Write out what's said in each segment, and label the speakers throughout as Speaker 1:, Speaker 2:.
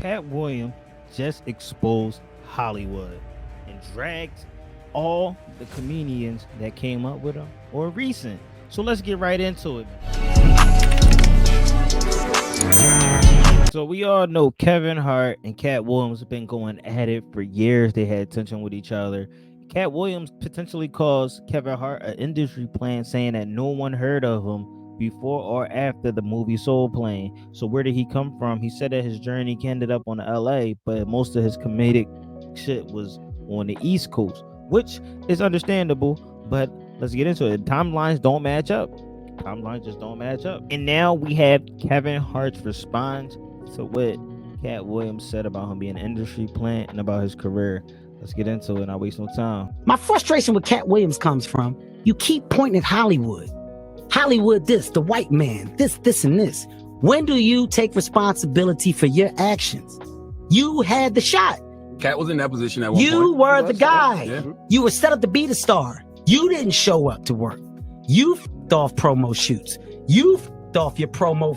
Speaker 1: Katt Williams just exposed Hollywood and dragged all the comedians that came up with him or recent. So let's get right into it. So we all know Kevin Hart and Katt Williams have been going at it for years. They had tension with each other. Katt Williams potentially caused Kevin Hart an industry plan, saying that no one heard of him before or after the movie Soul Plane. So where did he come from? He said that his journey ended up on LA, but most of his comedic shit was on the East Coast, which is understandable, but let's get into it. Timelines don't match up. Timelines just don't match up. And now we have Kevin Hart's response to what Katt Williams said about him being an industry plant and about his career. Let's get into it and not waste no time.
Speaker 2: My frustration with Katt Williams comes from, you keep pointing at Hollywood. Hollywood this, the white man, this, and this. When do you take responsibility for your actions? You had the shot.
Speaker 3: Katt was in that position at one point.
Speaker 2: You were the guy.
Speaker 3: Yeah.
Speaker 2: You were set up to be the star. You didn't show up to work. You f***ed off promo shoots. You f***ed off your promo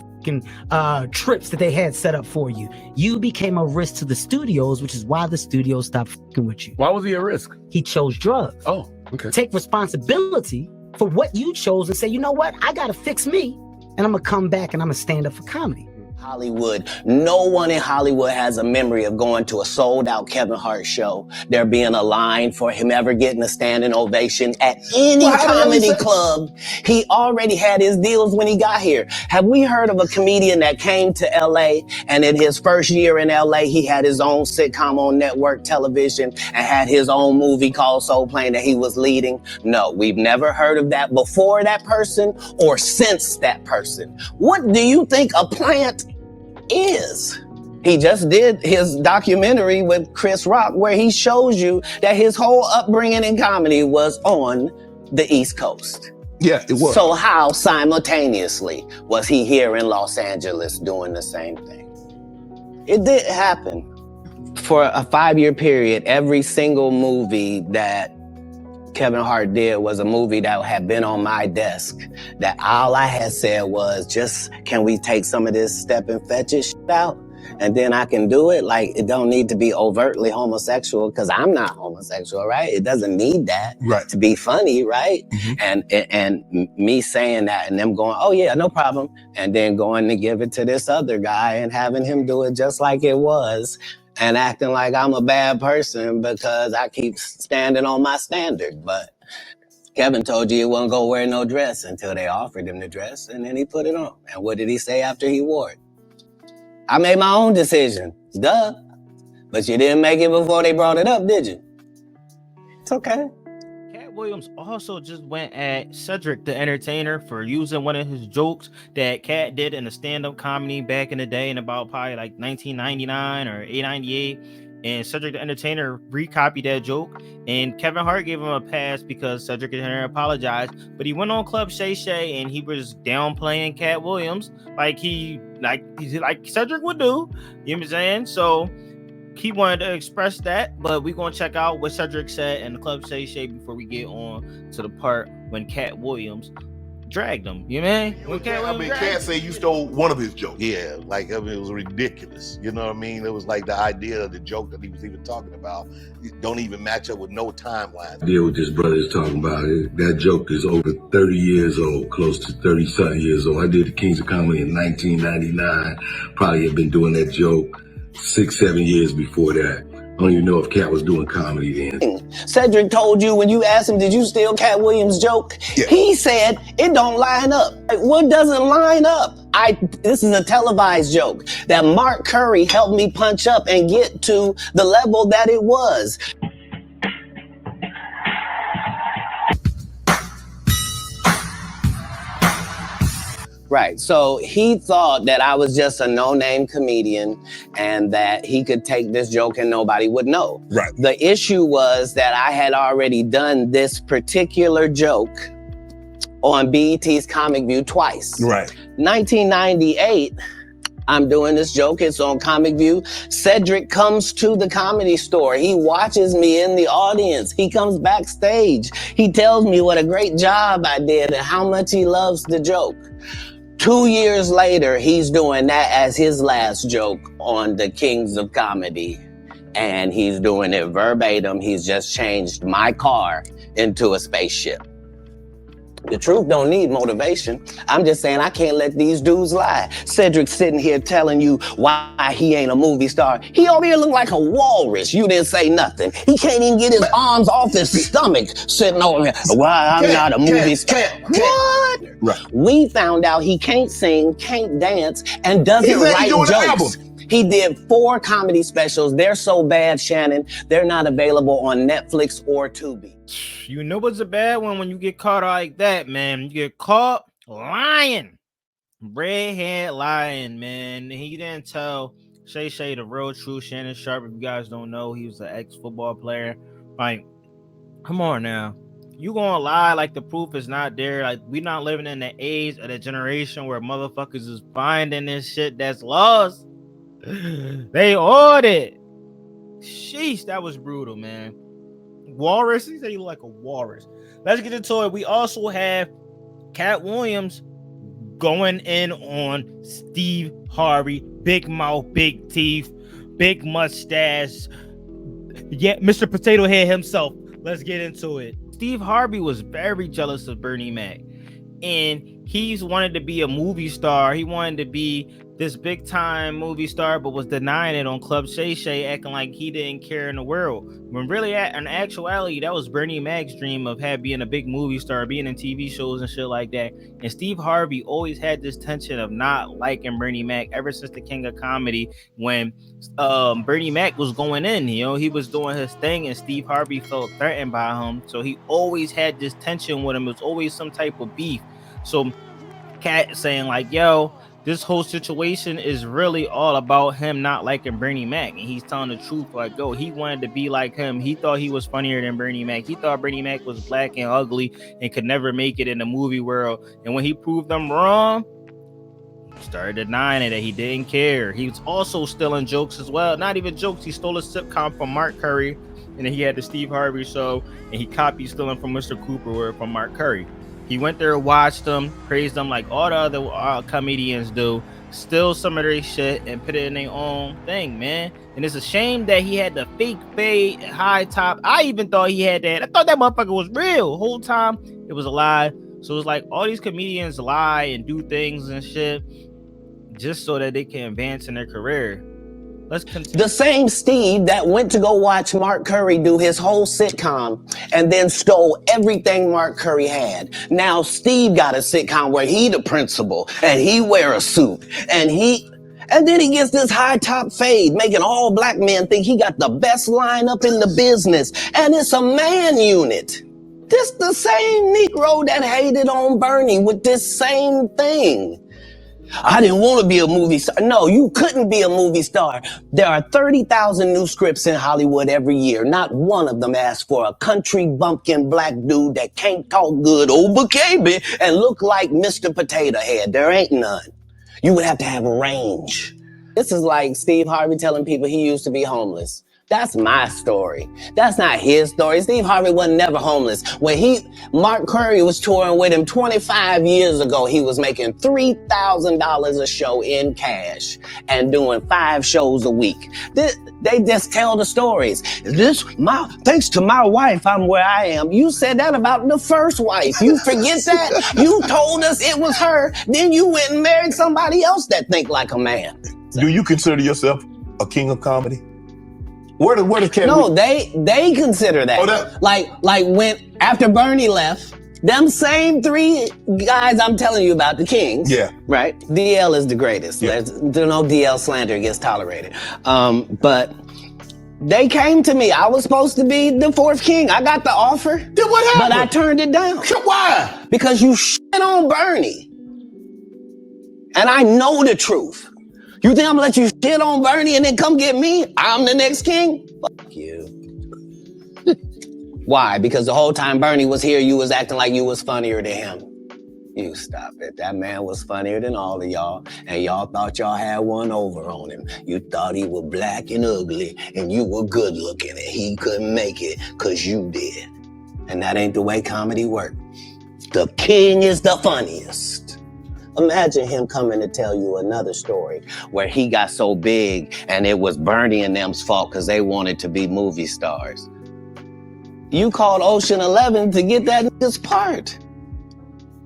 Speaker 2: trips that they had set up for you. You became a risk to the studios, which is why the studios stopped f***ing with you.
Speaker 3: Why was he a risk?
Speaker 2: He chose drugs.
Speaker 3: Oh, okay.
Speaker 2: Take responsibility for what you chose and say, you know what? I got to fix me, and I'm going to come back and I'm going to stand up for comedy.
Speaker 4: Hollywood. No one in Hollywood has a memory of going to a sold-out Kevin Hart show, there being a line for him ever getting a standing ovation at any comedy club. He already had his deals when he got here. Have we heard of a comedian that came to LA and in his first year in LA, he had his own sitcom on network television and had his own movie called Soul Plane that he was leading? No, we've never heard of that before that person or since that person. What do you think a plant is? He just did his documentary with Chris Rock where he shows you that his whole upbringing in comedy was on the East Coast.
Speaker 5: Yeah, it was.
Speaker 4: So how simultaneously was he here in Los Angeles doing the same thing? It did happen. For a 5-year period, every single movie that Kevin Hart did was a movie that had been on my desk, that all I had said was, just, can we take some of this step and fetch it shit out? And then I can do it. Like, it don't need to be overtly homosexual because I'm not homosexual, right? It doesn't need that to be funny, right? Mm-hmm. And me saying that and them going, oh yeah, no problem. And then going to give it to this other guy and having him do it just like it was. And acting like I'm a bad person because I keep standing on my standard. But Kevin told you he wasn't gonna wear no dress until they offered him the dress, and then he put it on. And what did he say after he wore it? I made my own decision, duh. But you didn't make it before they brought it up, did you? It's okay.
Speaker 1: Katt Williams also just went at Cedric the Entertainer for using one of his jokes that Katt did in a stand-up comedy back in the day in about probably like 1999 or 898. And Cedric the Entertainer recopied that joke, and Kevin Hart gave him a pass because Cedric the Entertainer apologized. But he went on Club Shay Shay and he was downplaying Katt Williams like Cedric would do. You know what I'm saying? So he wanted to express that, but we're going to check out what Cedric said in the Club Shay Shay before we get on to the part when Katt Williams dragged him. You know what I mean?
Speaker 5: Katt say you stole one of his jokes. Yeah, like, I mean, it was ridiculous. You know what I mean? It was like the idea of the joke that he was even talking about don't even match up with no timeline.
Speaker 6: The deal with this brother is talking about it. That joke is over 30 years old, close to 30-something years old. I did the Kings of Comedy in 1999. Probably had been doing that joke 6-7 years before that. I don't even know if Katt was doing comedy then.
Speaker 4: Cedric told you when you asked him, did you steal Katt Williams' joke? Yeah. He said, it don't line up. Like, what doesn't line up? This is a televised joke that Mark Curry helped me punch up and get to the level that it was. Right, so he thought that I was just a no-name comedian and that he could take this joke and nobody would know.
Speaker 5: Right.
Speaker 4: The issue was that I had already done this particular joke on BET's Comic View twice.
Speaker 5: Right.
Speaker 4: 1998, I'm doing this joke, it's on Comic View. Cedric comes to the Comedy Store. He watches me in the audience. He comes backstage. He tells me what a great job I did and how much he loves the joke. 2 years later, he's doing that as his last joke on the Kings of Comedy. And he's doing it verbatim. He's just changed my car into a spaceship. The truth don't need motivation. I'm just saying I can't let these dudes lie. Cedric's sitting here telling you why he ain't a movie star. He over here look like a walrus. You didn't say nothing. He can't even get his arms off his stomach sitting over here. Why I'm not a movie star. What?
Speaker 7: Right.
Speaker 4: We found out he can't sing, can't dance, and doesn't write jokes. He did 4 comedy specials. They're so bad, Shannon, they're not available on Netflix or Tubi.
Speaker 1: You know what's a bad one when you get caught like that, man. You get caught lying. Redhead lying, man. He didn't tell Shay the real truth. Shannon Sharpe, if you guys don't know, he was an ex-football player. Like, come on now. You gonna lie like the proof is not there. Like, we not living in the age of the generation where motherfuckers is finding this shit that's lost. They ordered. Sheesh, that was brutal, man. Walrus, he said you look like a walrus. Let's get into it. We also have Katt Williams going in on Steve Harvey. Big mouth, big teeth, big mustache. Yeah, Mr. Potato Head himself. Let's get into it. Steve Harvey was very jealous of Bernie Mac. And he's wanted to be a movie star. He wanted to be this big time movie star, but was denying it on Club Shay, acting like he didn't care in the world. When really, in actuality, that was Bernie Mac's dream of being a big movie star, being in TV shows and shit like that. And Steve Harvey always had this tension of not liking Bernie Mac ever since the King of Comedy. When Bernie Mac was going in, you know, he was doing his thing, and Steve Harvey felt threatened by him. So he always had this tension with him. It was always some type of beef. So Katt saying like, yo, this whole situation is really all about him not liking Bernie Mac. And he's telling the truth, like, yo, he wanted to be like him. He thought he was funnier than Bernie Mac. He thought Bernie Mac was black and ugly and could never make it in the movie world. And when he proved them wrong, he started denying it, that he didn't care. He was also stealing jokes as well. Not even jokes. He stole a sitcom from Mark Curry, and then he had the Steve Harvey show, and he copied stealing from Mr. Cooper from Mark Curry. He went there, watched them, praised them like all the other comedians do, steal some of their shit and put it in their own thing, man. And it's a shame that he had the fake fade high top. I even thought he had that. I thought that motherfucker was real. The whole time it was a lie. So it's like all these comedians lie and do things and shit just so that they can advance in their career. Let's continue.
Speaker 4: The same Steve that went to go watch Mark Curry do his whole sitcom and then stole everything Mark Curry had. Now Steve got a sitcom where he the principal and he wear a suit and then he gets this high top fade, making all black men think he got the best lineup in the business. And it's a man unit. This the same Negro that hated on Bernie with this same thing. I didn't want to be a movie star. No, you couldn't be a movie star. There are 30,000 new scripts in Hollywood every year. Not one of them asks for a country bumpkin black dude that can't talk good over KB and look like Mr. Potato Head. There ain't none. You would have to have range. This is like Steve Harvey telling people he used to be homeless. That's my story. That's not his story. Steve Harvey wasn't never homeless. When Mark Curry was touring with him 25 years ago, he was making $3,000 a show in cash and doing 5 shows a week. They just tell the stories. Thanks to my wife, I'm where I am. You said that about the first wife. You forget that? You told us it was her. Then you went and married somebody else that think like a man.
Speaker 7: Do you consider yourself a king of comedy? Where does Katt?
Speaker 4: No, they consider that.
Speaker 7: Oh,
Speaker 4: like when after Bernie left, them same 3 guys I'm telling you about, the kings.
Speaker 7: Yeah.
Speaker 4: Right. DL is the greatest.
Speaker 7: Yeah.
Speaker 4: There's no DL slander gets tolerated. But they came to me. I was supposed to be the 4th king. I got the offer.
Speaker 7: Then what happened?
Speaker 4: But I turned it down.
Speaker 7: Why?
Speaker 4: Because you shit on Bernie. And I know the truth. You think I'm gonna let you shit on Bernie and then come get me? I'm the next king? Fuck you. Why? Because the whole time Bernie was here, you was acting like you was funnier than him. You stop it. That man was funnier than all of y'all, and y'all thought y'all had one over on him. You thought he was black and ugly, and you were good looking, and he couldn't make it because you did. And that ain't the way comedy works. The king is the funniest. Imagine him coming to tell you another story where he got so big and it was Bernie and them's fault because they wanted to be movie stars. You called Ocean 11 to get that nigga's part.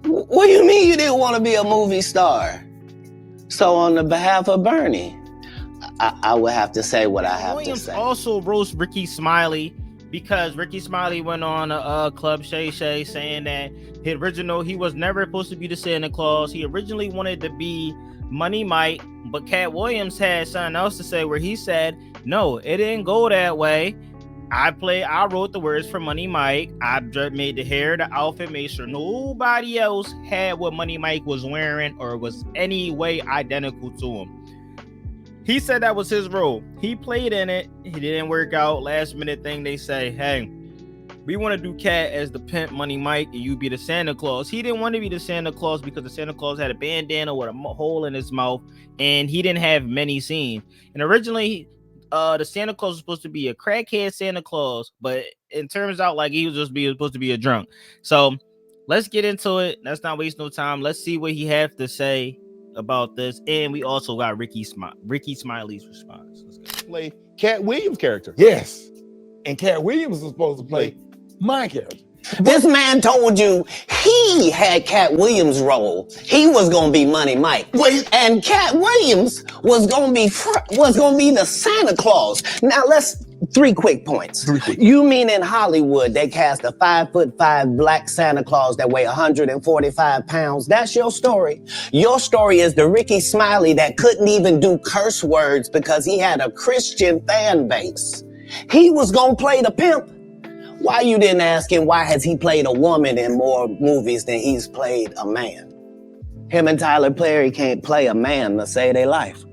Speaker 4: What do you mean you didn't want to be a movie star? So on the behalf of Bernie, I would have to say what I have
Speaker 1: Williams
Speaker 4: to say.
Speaker 1: Also roast Ricky Smiley because Ricky Smiley went on a Club Shay Shay saying that he was never supposed to be the Santa Claus. He originally wanted to be Money Mike, but Katt Williams had something else to say where he said, no, it didn't go that way. I wrote the words for Money Mike. I made the hair, the outfit, made sure nobody else had what Money Mike was wearing or was any way identical to him. He said that was his role. He played in it. He didn't work out. Last minute thing, they say, hey, we want to do Katt as the pimp Money Mike and you be the Santa Claus. He didn't want to be the Santa Claus because the Santa Claus had a bandana with a hole in his mouth and he didn't have many scenes. And originally, the Santa Claus was supposed to be a crackhead Santa Claus, but it turns out like he was supposed to be a drunk. So let's get into it. Let's not waste no time. Let's see what he have to say about this. And we also got Ricky Smiley's response. Let's go.
Speaker 8: Play Katt Williams' character.
Speaker 7: Yes.
Speaker 8: And Katt Williams was supposed to play my character.
Speaker 4: This man told you he had Katt Williams' role. He was gonna be Money Mike.
Speaker 7: Wait.
Speaker 4: And Katt Williams was gonna be the Santa Claus. Now three quick points. You mean in Hollywood they cast a 5'5" black Santa Claus that weigh 145 pounds? That's your story. Your story is the Ricky Smiley that couldn't even do curse words because he had a Christian fan base. He was gonna play the pimp. Why you didn't ask him why has he played a woman in more movies than he's played a man? Him and Tyler Perry can't play a man to save their life.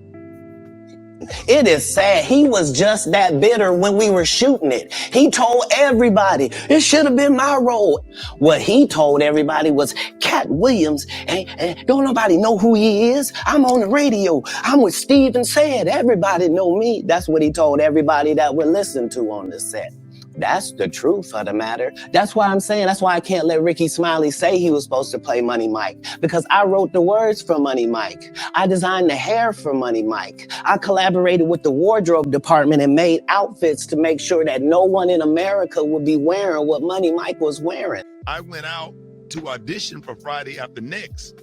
Speaker 4: It is sad. He was just that bitter when we were shooting it. He told everybody, it should have been my role. What he told everybody was Katt Williams, and don't nobody know who he is. I'm on the radio. I'm with Steven Said. Everybody know me. That's what he told everybody that would listen to on the set. That's the truth of the matter. That's why I'm saying, that's why I can't let Ricky Smiley say he was supposed to play Money Mike, because I wrote the words for Money Mike. I designed the hair for Money Mike. I collaborated with the wardrobe department and made outfits to make sure that no one in America would be wearing what Money Mike was wearing.
Speaker 7: I went out to audition for Friday After Next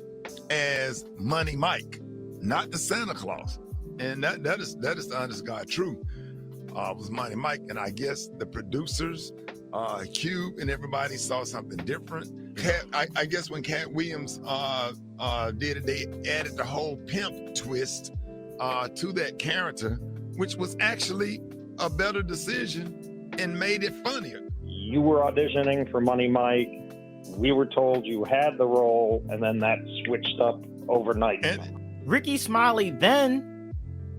Speaker 7: as Money Mike, not the Santa Claus. And that is the honest God truth. Was Money Mike, and I guess the producers, Cube, and everybody saw something different. I guess when Katt Williams did it, they added the whole pimp twist to that character, which was actually a better decision and made it funnier.
Speaker 9: You were auditioning for Money Mike. We were told you had the role, and then that switched up overnight.
Speaker 1: Ricky Smiley then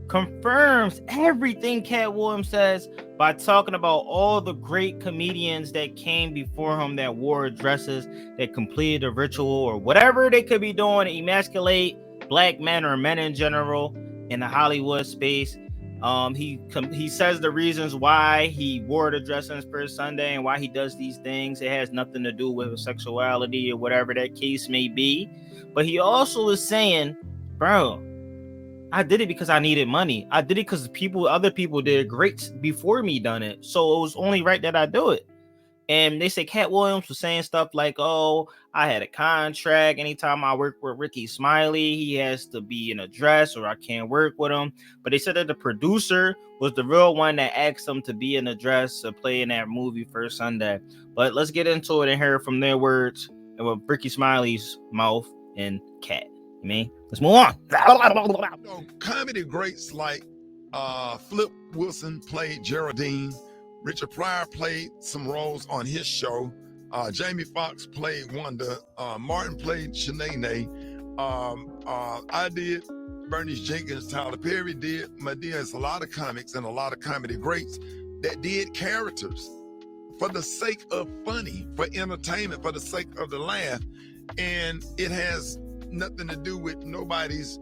Speaker 1: confirms everything Katt Williams says by talking about all the great comedians that came before him that wore dresses, that completed a ritual or whatever they could be doing to emasculate black men or men in general in the Hollywood space. He says the reasons why he wore the dress on his first Sunday and why he does these things. It has nothing to do with sexuality or whatever that case may be. But he also is saying, bro, I did it because I needed money. I did it because other people did great before me done it. So it was only right that I do it. And they say Katt Williams was saying stuff like, oh, I had a contract. Anytime I work with Ricky Smiley, he has to be in a dress or I can't work with him. But they said that the producer was the real one that asked him to be in a dress to play in that movie First Sunday. But let's get into it and hear from their words and with Ricky Smiley's mouth and Katt. Let's move on.
Speaker 7: Comedy greats like Flip Wilson played Geraldine. Richard Pryor played some roles on his show. Jamie Foxx played Wanda. Martin played Shanae. I did. Bernice Jenkins, Tyler Perry did. Madea. It's a lot of comics and a lot of comedy greats that did characters for the sake of funny, for entertainment, for the sake of the laugh. And it has nothing to do with nobody's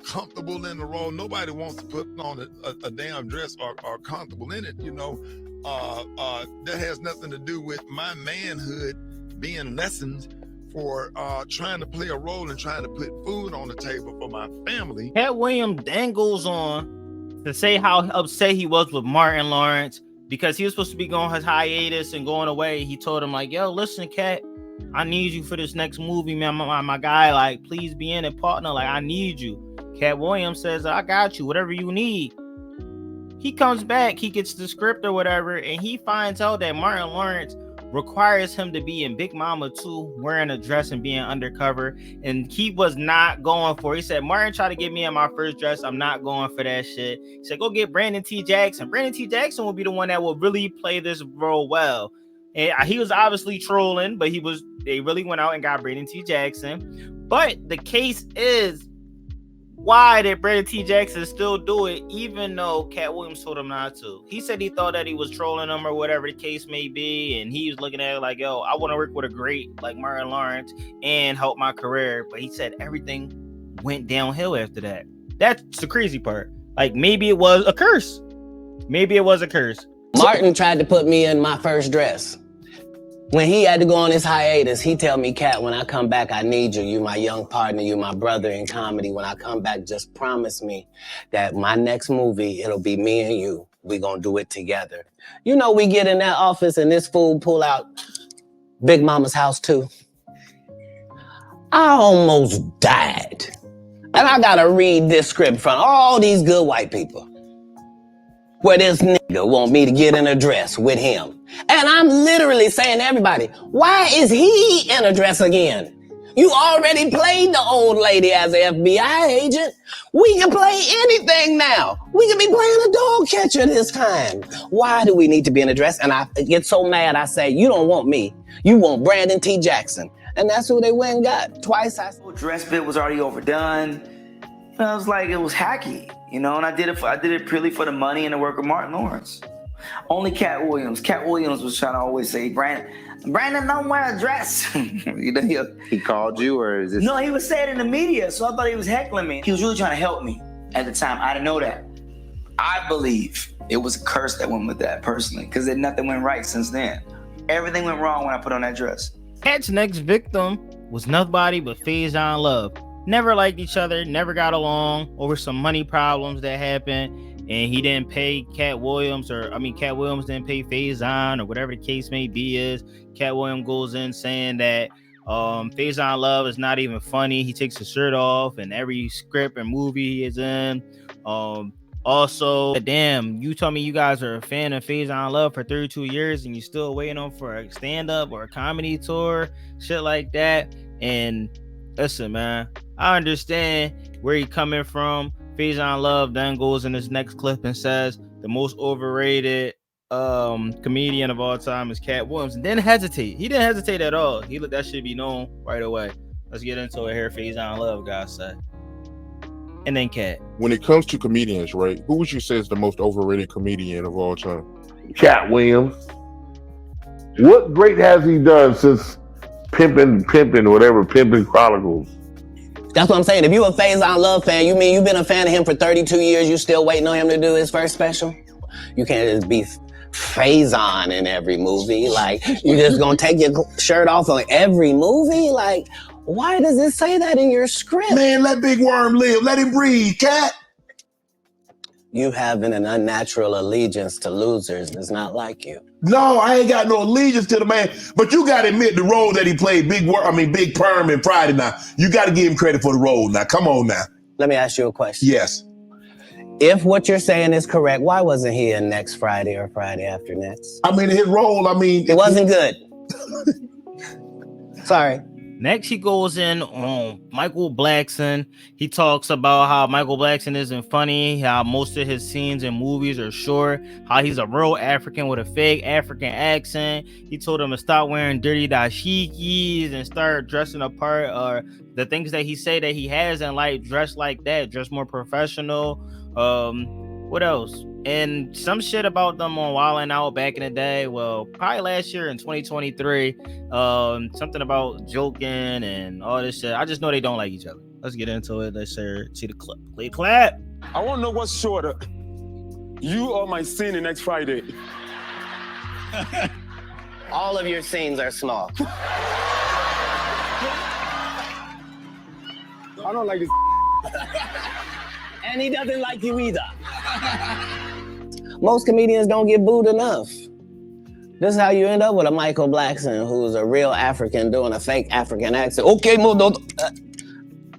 Speaker 7: comfortable in the role. Nobody wants to put on a damn dress or comfortable in it, you know. That has nothing to do with my manhood being lessened for trying to play a role and trying to put food on the table for my family.
Speaker 1: Katt Williams then goes on to say how upset he was with Martin Lawrence because he was supposed to be going his hiatus and going away. He told him like, yo, listen, Katt, I need you for this next movie, man. My guy, like, please be in it, partner. Like, I need you. Katt Williams says, I got you, whatever you need. He comes back, he gets the script or whatever, and he finds out that Martin Lawrence requires him to be in Big Mama 2 wearing a dress and being undercover, and he was not going for it. He said, Martin tried to get me in my first dress. I'm not going for that shit. He said, go get Brandon T. Jackson. Brandon T. Jackson will be the one that will really play this role well. And he was obviously trolling, but they really went out and got Brandon T. Jackson. But the case is, why did Brandon T. Jackson still do it, even though Katt Williams told him not to? He said he thought that he was trolling him or whatever the case may be, and he was looking at it like, yo, I want to work with a great like Martin Lawrence and help my career. But he said everything went downhill after that. That's the crazy part. Like, maybe it was a curse. Maybe it was a curse.
Speaker 4: Martin tried to put me in my first dress. When he had to go on his hiatus, he tell me, Katt, when I come back, I need you. You my young partner. You my brother in comedy. When I come back, just promise me that my next movie, it'll be me and you. We gonna do it together. You know, we get in that office and this fool pull out Big Mama's House 2. I almost died. And I gotta read this script from all these good white people, where this nigga want me to get in a dress with him. And I'm literally saying to everybody, why is he in a dress again? You already played the old lady as an FBI agent. We can play anything now. We can be playing a dog catcher this time. Why do we need to be in a dress? And I get so mad, I say, you don't want me. You want Brandon T. Jackson. And that's who they went and got. Twice I said.
Speaker 10: Dress bit was already overdone. I was like, it was hacky, you know, and I did it purely for the money and the work of Martin Lawrence. Only Katt Williams was trying to always say, Brandon don't wear a dress. You know,
Speaker 11: he called you, or is this?
Speaker 10: No, he was saying it in the media, so I thought he was heckling me. He was really trying to help me at the time. I didn't know that. I believe it was a curse that went with that personally, because nothing went right since then. Everything went wrong when I put on that dress.
Speaker 1: Katt's next victim was nobody but Faison Love. Never liked each other, never got along over some money problems that happened, and he didn't pay Katt Williams, Katt Williams didn't pay Faison, or whatever the case may be is. Katt Williams goes in saying that Faison Love is not even funny. He takes his shirt off in every script and movie he is in. Also, damn, you told me you guys are a fan of Faison Love for 32 years and you still waiting on for a stand-up or a comedy tour, shit like that. And listen, man, I understand where he coming from. Faison Love then goes in this next clip and says the most overrated comedian of all time is Katt Williams, and didn't hesitate. He didn't hesitate at all. He let that shit be known right away. Let's get into it here. Faison Love, guys say. And then Katt.
Speaker 12: When it comes to comedians, right, who would you say is the most overrated comedian of all time?
Speaker 13: Katt Williams. What great has he done since Pimpin' Chronicles?
Speaker 4: That's what I'm saying. If you a Faison Love fan, you mean you've been a fan of him for 32 years, you still waiting on him to do his first special? You can't just be Faison in every movie. Like, you just gonna take your shirt off on every movie? Like, why does it say that in your script?
Speaker 6: Man, let Big Worm live. Let him breathe, Katt.
Speaker 4: You having an unnatural allegiance to losers is not like you.
Speaker 6: No, I ain't got no allegiance to the man. But you gotta admit the role that he played, Big Perm in Friday now. You gotta give him credit for the role now. Come on now.
Speaker 4: Let me ask you a question.
Speaker 6: Yes.
Speaker 4: If what you're saying is correct, why wasn't he in Next Friday or Friday After Next?
Speaker 6: I mean, his role,
Speaker 4: it wasn't good. Sorry.
Speaker 1: Next, he goes in on Michael Blackson. He talks about how Michael Blackson isn't funny, how most of his scenes in movies are short, how he's a real African with a fake African accent. He told him to stop wearing dirty dashikis and start dressing apart, or the things that he say that he has in life, dress like that, dress more professional. What else? And some shit about them on Wild 'N Out back in the day. Well, probably last year in 2023. Something about joking and all this shit. I just know they don't like each other. Let's get into it. Let's see the clip. Play clap.
Speaker 14: I want to know what's shorter. You or my scene in Next Friday?
Speaker 4: All of your scenes are small.
Speaker 14: I don't like this.
Speaker 4: And he doesn't like you either. Most comedians don't get booed enough. This is how you end up with a Michael Blackson who's a real African doing a fake African accent. Okay,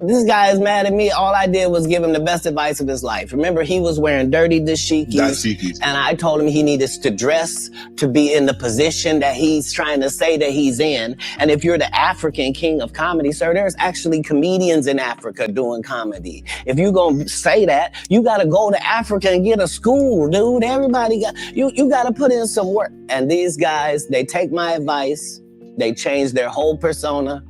Speaker 4: this guy is mad at me. All I did was give him the best advice of his life. Remember, he was wearing dirty dashikis, and I told him he needed to dress to be in the position that he's trying to say that he's in. And if you're the African king of comedy, sir, there's actually comedians in Africa doing comedy. If you're gonna say that, you gotta go to Africa and get a school, dude. Everybody got, you gotta put in some work. And these guys, they take my advice, they change their whole persona,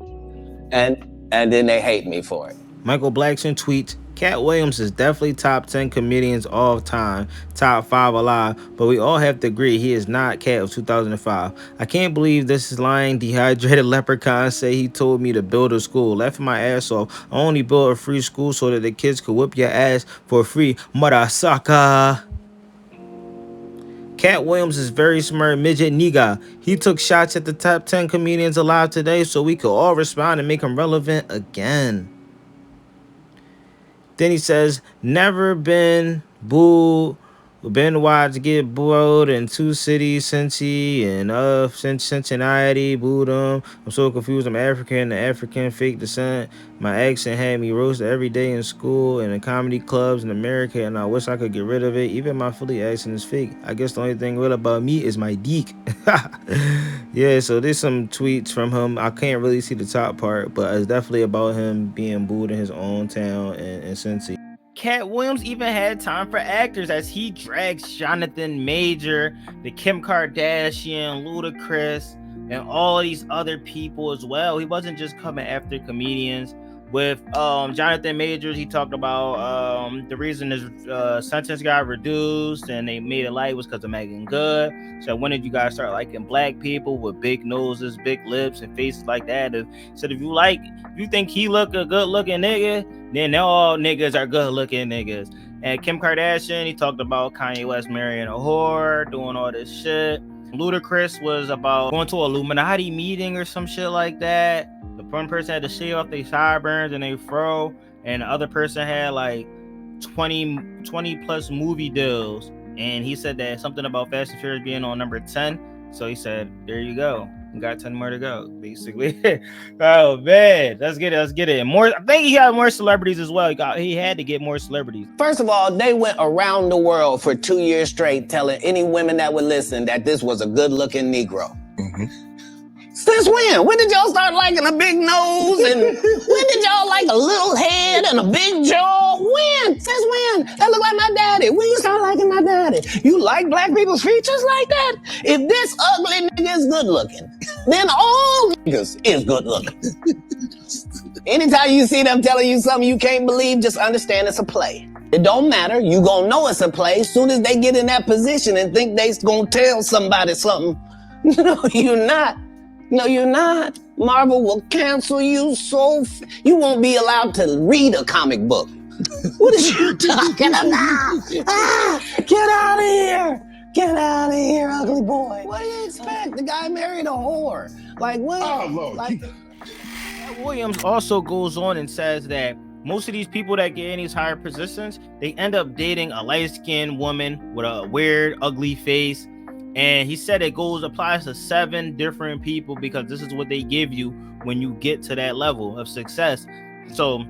Speaker 4: and then they hate me for it.
Speaker 1: Michael Blackson tweets, Katt Williams is definitely top 10 comedians all time, top 5 alive, but we all have to agree he is not Katt of 2005. I can't believe this lying, dehydrated leprechaun say he told me to build a school. Laughing my ass off. I only built a free school so that the kids could whip your ass for free. Motherfucker. Katt Williams is very smart midget nigga. He took shots at the top 10 comedians alive today so we could all respond and make him relevant again. Then he says, never been booed, been watched get booed in 2 cities, Cincy and Cincinnati, booed him. I'm so confused, I'm African, the African fake descent. My accent had me roasted every day in school and in comedy clubs in America, and I wish I could get rid of it. Even my Philly accent is fake. I guess the only thing real about me is my dick. Yeah, so there's some tweets from him. I can't really see the top part, but it's definitely about him being booed in his own town in Cincy. Katt Williams even had time for actors as he drags Jonathan Major, the Kim Kardashian, Ludacris, and all these other people as well. He wasn't just coming after comedians. With Jonathan Majors, he talked about the reason his sentence got reduced and they made it light was because of Megan Good. So when did you guys start liking black people with big noses, big lips, and faces like that? If you think he look a good looking nigga, then all niggas are good looking niggas. And Kim Kardashian, he talked about Kanye West marrying a whore, doing all this shit. Ludacris was about going to a Illuminati meeting or some shit like that. The one person had to shave off their sideburns and they fro, and the other person had like 20 plus movie deals. And he said that something about Fast and Furious being on number 10. So he said, there you go. We got 10 more to go, basically. Oh man, let's get it. And more, I think he had more celebrities as well. He had to get more celebrities.
Speaker 4: First of all, they went around the world for 2 years straight telling any women that would listen that this was a good-looking Negro.
Speaker 5: Mm-hmm.
Speaker 4: Since when? When did y'all start liking a big nose? And when did y'all like a little head and a big jaw? When? Since when? That look like my daddy. When you start liking my daddy? You like black people's features like that? If this ugly nigga is good looking, then all niggas is good looking. Anytime you see them telling you something you can't believe, just understand it's a play. It don't matter. You gonna know it's a play as soon as they get in that position and think they's gonna tell somebody something. No, you're not. No, you're not. Marvel will cancel you you won't be allowed to read a comic book. What is you talking about? Get out of here. Get out of here, ugly boy. What do you expect? The guy married a whore. Like, what?
Speaker 5: Oh, Lord.
Speaker 1: Katt Williams also goes on and says that most of these people that get in these higher positions, they end up dating a light-skinned woman with a weird, ugly face. And he said it applies to 7 different people because this is what they give you when you get to that level of success. So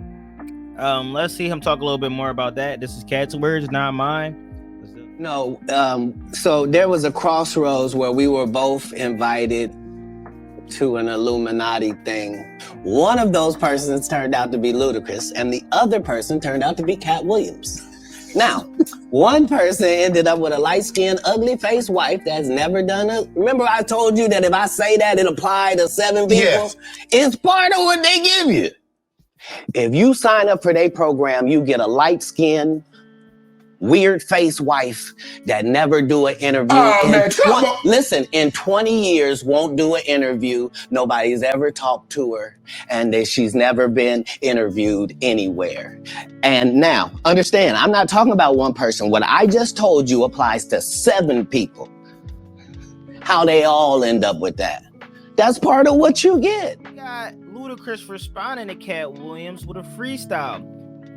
Speaker 1: let's see him talk a little bit more about that. This is Katt's words, not mine.
Speaker 4: No, so there was a crossroads where we were both invited to an Illuminati thing. One of those persons turned out to be Ludacris, and the other person turned out to be Katt Williams. Now, one person ended up with a light-skinned, ugly-faced wife that's never done it. Remember I told you that if I say that, it applied to 7 people? Yes. It's part of what they give you. If you sign up for their program, you get a light-skinned, weird-faced wife that never do an interview. Listen, in 20 years, won't do an interview. Nobody's ever talked to her, and she's never been interviewed anywhere. And now, understand, I'm not talking about one person. What I just told you applies to 7 people. How they all end up with that. That's part of what you get.
Speaker 1: We got Ludacris responding to Katt Williams with a freestyle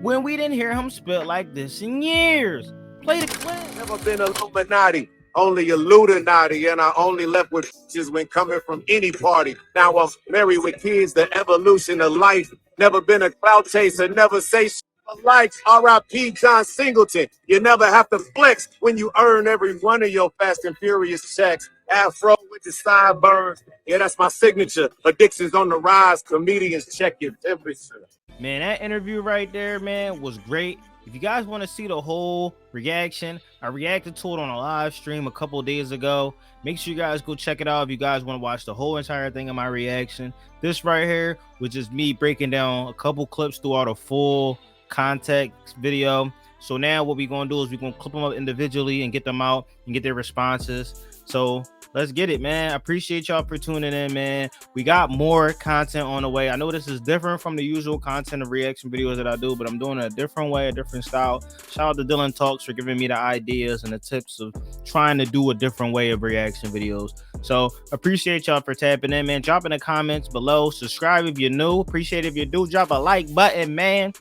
Speaker 1: when we didn't hear him spit like this in years. Play the clip.
Speaker 11: Never been Illuminati, only Illuminati, and I only left with bitches when coming from any party. Now I'm married with kids, the evolution of life. Never been a clout chaser, never say shit for likes. R.I.P. John Singleton. You never have to flex when you earn every one of your Fast and Furious checks. Afro with the sideburns. Yeah, that's my signature. Addictions on the rise. Comedians check your temperature.
Speaker 1: Man, that interview right there, man, was great. If you guys want to see the whole reaction, I reacted to it on a live stream a couple days ago. Make sure you guys go check it out if you guys want to watch the whole entire thing of my reaction. This right here was just me breaking down a couple clips throughout a full context video. So now what we're going to do is we're going to clip them up individually and get them out and get their responses. So let's get it, man. I appreciate y'all for tuning in, man. We got more content on the way. I know this is different from the usual content of reaction videos that I do, but I'm doing it a different way, a different style. Shout out to Dylan Talks for giving me the ideas and the tips of trying to do a different way of reaction videos. So appreciate y'all for tapping in, man. Drop in the comments below. Subscribe if you're new. Appreciate it if you do. Drop a like button, man.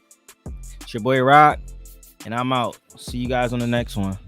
Speaker 1: It's your boy Rock, and I'm out. See you guys on the next one.